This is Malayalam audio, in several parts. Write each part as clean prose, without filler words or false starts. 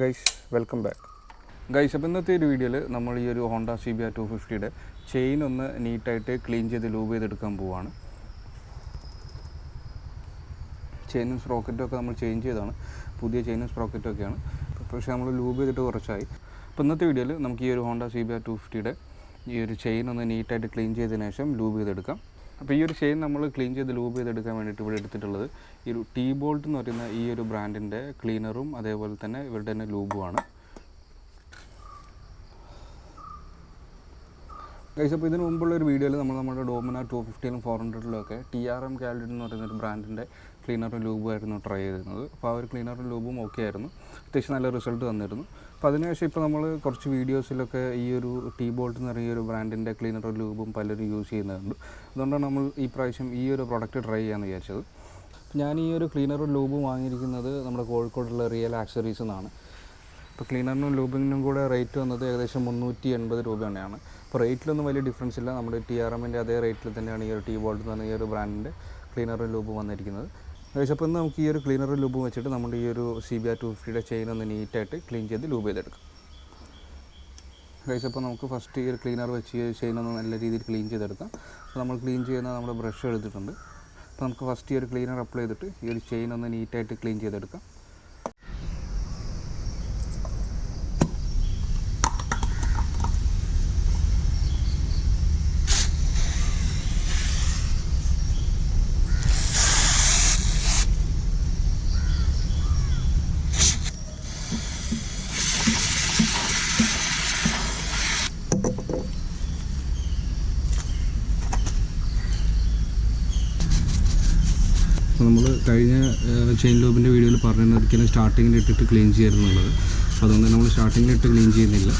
Guys welcome back guys. അപ്പോൾ ഇന്നത്തെ ഒരു വീഡിയോയിൽ നമ്മൾ ഈ ഒരു ഹോണ്ട CBR 250യുടെ ചെയിൻ ഒന്ന് നീറ്റായിട്ട് ക്ലീൻ ചെയ്ത് ലൂബ് ചെയ്തെടുക്കാൻ പോവുകയാണ്. ചെയിനും സ്പ്രോക്കറ്റും ഒക്കെ നമ്മൾ ചേഞ്ച് ചെയ്തതാണ്, പുതിയ ചെയിനും സ്പ്രോക്കറ്റും ഒക്കെയാണ്. പക്ഷേ നമ്മൾ ലൂബ് ചെയ്തിട്ട് കുറച്ചായി. അപ്പോൾ ഇന്നത്തെ വീഡിയോയിൽ നമുക്ക് ഈ ഒരു ഹോണ്ട CBR 250യുടെ ഈ ഒരു ചെയിൻ ഒന്ന് നീറ്റായിട്ട് ക്ലീൻ ചെയ്തതിന് ശേഷം ലൂബ് ചെയ്തെടുക്കാം. അപ്പോൾ ഈ ഒരു ചെയിൻ നമ്മൾ ക്ലീൻ ചെയ്ത് ലൂബ് ചെയ്തെടുക്കാൻ വേണ്ടിയിട്ട് ഇവിടെ എടുത്തിട്ടുള്ളത് ഈ ഒരു Tbolt എന്ന് പറയുന്ന ഈ ഒരു ബ്രാൻഡിൻ്റെ ക്ലീനറും അതേപോലെ തന്നെ ഇവരുടെ തന്നെ ലൂബുമാണ്. ഗൈസ്, അപ്പോൾ ഇതിന് മുമ്പുള്ള ഒരു വീഡിയോയിൽ നമ്മുടെ ഡോമിനാർ 250ലും 400ലും ഒക്കെ TRM കാലിഡ് എന്ന് പറയുന്നൊരു ബ്രാൻഡിൻ്റെ ക്ലീനറും ലൂബുമായിരുന്നു ട്രൈ ചെയ്തിരുന്നത്. അപ്പോൾ ആ ഒരു ക്ലീനറും ലൂബും ഓക്കെ ആയിരുന്നു, അത്യാവശ്യം നല്ല റിസൾട്ട് തന്നിരുന്നു. അപ്പോൾ അതിനുശേഷം ഇപ്പോൾ നമ്മൾ കുറച്ച് വീഡിയോസിലൊക്കെ ഈ ഒരു Tbolt എന്ന് പറയുന്ന ഒരു ബ്രാൻഡിൻ്റെ ക്ലീനറും ലൂബും പലരും യൂസ് ചെയ്യുന്നുണ്ട്. അതുകൊണ്ടാണ് നമ്മൾ ഈ പ്രാവശ്യം ഈ ഒരു പ്രൊഡക്റ്റ് ട്രൈ ചെയ്യാമെന്ന് വിചാരിച്ചത്. ഞാൻ ഈ ഒരു ക്ലീനറും ലൂബും വാങ്ങിയിരിക്കുന്നത് നമ്മുടെ കോഴിക്കോടുള്ള റിയൽ ആക്സറീസ് എന്നാണ്. ഇപ്പോൾ ക്ലീനറിനും ലൂബിനും കൂടെ റേറ്റ് വന്നത് ഏകദേശം 380 രൂപ തന്നെയാണ്. അപ്പോൾ റേറ്റിലൊന്നും വലിയ ഡിഫറൻസ് ഇല്ല. നമ്മുടെ TRMൻ്റെ അതേ റേറ്റിൽ തന്നെയാണ് ഈ ഒരു Tbolt എന്ന് പറഞ്ഞ ഈ ഒരു ബ്രാൻഡിൻ്റെ ക്ലീനറും ലൂബും വന്നിരിക്കുന്നത്. അപ്പോൾ ഇന്ന് നമുക്ക് ഈ ഒരു ക്ലീനറും ലൂബും വെച്ചിട്ട് നമ്മുടെ ഈ ഒരു CBR 250യുടെ ചെയിൻ ഒന്ന് നീറ്റായിട്ട് ക്ലീൻ ചെയ്ത് ലൂബ് ചെയ്തെടുക്കാം. അപ്പോൾ നമുക്ക് ഫസ്റ്റ് ഈ ഒരു ക്ലീനർ വെച്ച് ഈ ചെയിൻ ഒന്ന് നല്ല രീതിയിൽ ക്ലീൻ ചെയ്തെടുക്കാം. അപ്പോൾ നമ്മൾ ക്ലീൻ ചെയ്യുന്ന നമ്മുടെ ബ്രഷ് എടുത്തിട്ടുണ്ട്. അപ്പോൾ നമുക്ക് ഫസ്റ്റ് ഈ ഒരു ക്ലീനർ അപ്ലൈ ചെയ്തിട്ട് ഈ ഒരു ചെയിൻ ഒന്ന് നീറ്റായിട്ട് ക്ലീൻ ചെയ്തെടുക്കാം. നമ്മൾ കഴിഞ്ഞ ചെയിൻ ലൂബിൻ്റെ വീഡിയോയിൽ പറഞ്ഞിരുന്നത് ഒരിക്കലും സ്റ്റാർട്ടിങ്ങിൽ ഇട്ടിട്ട് ക്ലീൻ ചെയ്യരുതെന്നുള്ളത്. അപ്പോൾ അതുകൊണ്ട് നമ്മൾ സ്റ്റാർട്ടിങ്ങിലിട്ട് ക്ലീൻ ചെയ്യുന്നില്ല.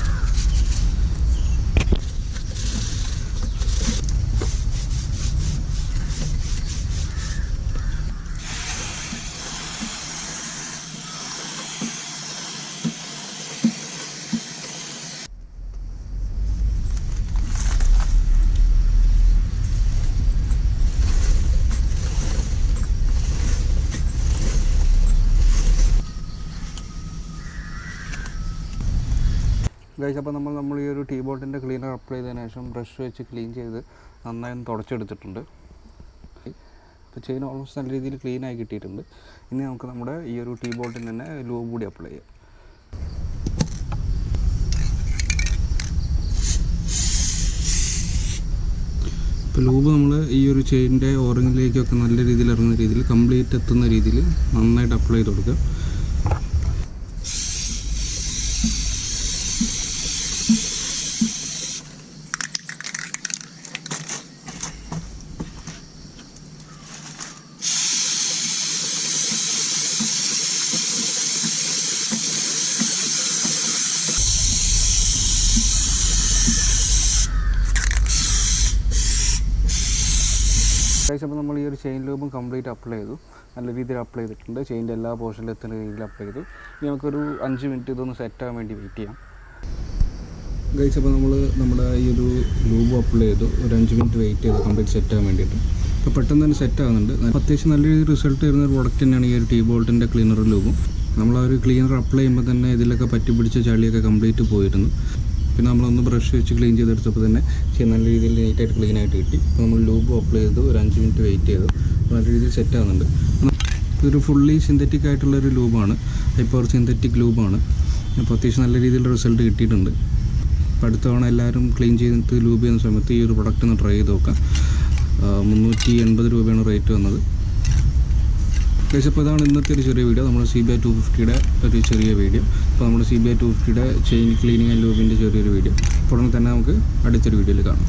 ഗൈസ്, അപ്പോൾ നമ്മൾ ഈ ഒരു Tboltൻ്റെ ക്ലീനർ അപ്ലൈ ചെയ്തതിന് ശേഷം ബ്രഷ് വെച്ച് ക്ലീൻ ചെയ്ത് നന്നായി തുടച്ചെടുത്തിട്ടുണ്ട്. അപ്പോൾ ചെയിൻ ഓൾമോസ്റ്റ് നല്ല രീതിയിൽ ക്ലീനായി കിട്ടിയിട്ടുണ്ട്. ഇനി നമുക്ക് നമ്മുടെ ഈ ഒരു Tboltൻ്റെ തന്നെ ലൂബ് കൂടി അപ്ലൈ ചെയ്യാം. ഇപ്പോൾ ലൂബ് നമ്മൾ ഈ ഒരു ചെയിനിൻ്റെ ഓറിങ്ങിലേക്കൊക്കെ നല്ല രീതിയിൽ ഇറങ്ങുന്ന രീതിയിൽ കംപ്ലീറ്റ് എത്തുന്ന രീതിയിൽ നന്നായിട്ട് അപ്ലൈ ചെയ്ത് കൊടുക്കുക. അപ്പോൾ നമ്മൾ ഈ ഒരു ചെയിൻ ലൂബും കംപ്ലീറ്റ് അപ്ലൈ ചെയ്തു, നല്ല രീതിയിൽ അപ്ലൈ ചെയ്തിട്ടുണ്ട്. ചെയിൻ്റെ എല്ലാ പോർഷനിലും എത്തുന്ന രീതിയിൽ അപ്ലൈ ചെയ്തു. ഇനി നമുക്കൊരു 5 മിനിറ്റ് ഇതൊന്ന് സെറ്റാകാൻ വേണ്ടി വെയിറ്റ് ചെയ്യാം. ഗൈസ്, അപ്പോൾ നമ്മുടെ ഈ ഒരു ലൂബ് അപ്ലൈ ചെയ്തു, ഒരു 5 മിനിറ്റ് വെയിറ്റ് ചെയ്തു കംപ്ലീറ്റ് സെറ്റാകാൻ വേണ്ടിയിട്ട്. അപ്പോൾ പെട്ടെന്ന് തന്നെ സെറ്റ് ആകുന്നുണ്ട്. അത്യാവശ്യം നല്ല രീതിയിൽ റിസൾട്ട് വരുന്ന ഒരു പ്രൊഡക്റ്റ് തന്നെയാണ് ഈ ഒരു Tboltൻ്റെ ക്ലീനറും ലൂബും. നമ്മൾ ആ ഒരു ക്ലീനർ അപ്ലൈ ചെയ്യുമ്പോൾ തന്നെ ഇതിലൊക്കെ പറ്റിപ്പിടിച്ച ചളിയൊക്കെ കംപ്ലീറ്റ് പോയിരുന്നു. പിന്നെ നമ്മളൊന്ന് ബ്രഷ് വെച്ച് ക്ലീൻ ചെയ്തെടുത്തപ്പോൾ തന്നെ നല്ല രീതിയിൽ നീറ്റായിട്ട് ക്ലീനായിട്ട് കിട്ടി. അപ്പോൾ നമ്മൾ ലൂബ് അപ്ലൈ ചെയ്തു, ഒരു 5 മിനിറ്റ് വെയിറ്റ് ചെയ്തു, നല്ല രീതിയിൽ സെറ്റ് ആകുന്നുണ്ട്. ഇതൊരു ഫുള്ളി സിന്തറ്റിക് ആയിട്ടുള്ളൊരു ലൂബാണ്, ഹൈ പവർ സിന്തറ്റിക് ലൂബാണ്. അപ്പോൾ അത്യാവശ്യം നല്ല രീതിയിലുള്ള റിസൾട്ട് കിട്ടിയിട്ടുണ്ട്. അപ്പോൾ അടുത്ത തവണ എല്ലാവരും ക്ലീൻ ചെയ്തിട്ട് ലൂബ് ചെയ്യുന്ന സമയത്ത് ഈ ഒരു പ്രൊഡക്റ്റ് ഒന്ന് ട്രൈ ചെയ്ത് നോക്കാം. 380 രൂപയാണ് റേറ്റ് വന്നത്. അപ്പോൾ ഇതാണ് ഇന്നത്തെ ഒരു ചെറിയ വീഡിയോ, നമ്മുടെ CBR 250യുടെ ഒരു ചെറിയ വീഡിയോ. അപ്പോൾ നമ്മുടെ CBR 250യുടെ ചെയിൻ ക്ലീനിങ് ആൻഡ് ലൂബിൻ്റെ ചെറിയൊരു വീഡിയോ. ഉടനെ തന്നെ നമുക്ക് അടുത്തൊരു വീഡിയോയിൽ കാണാം.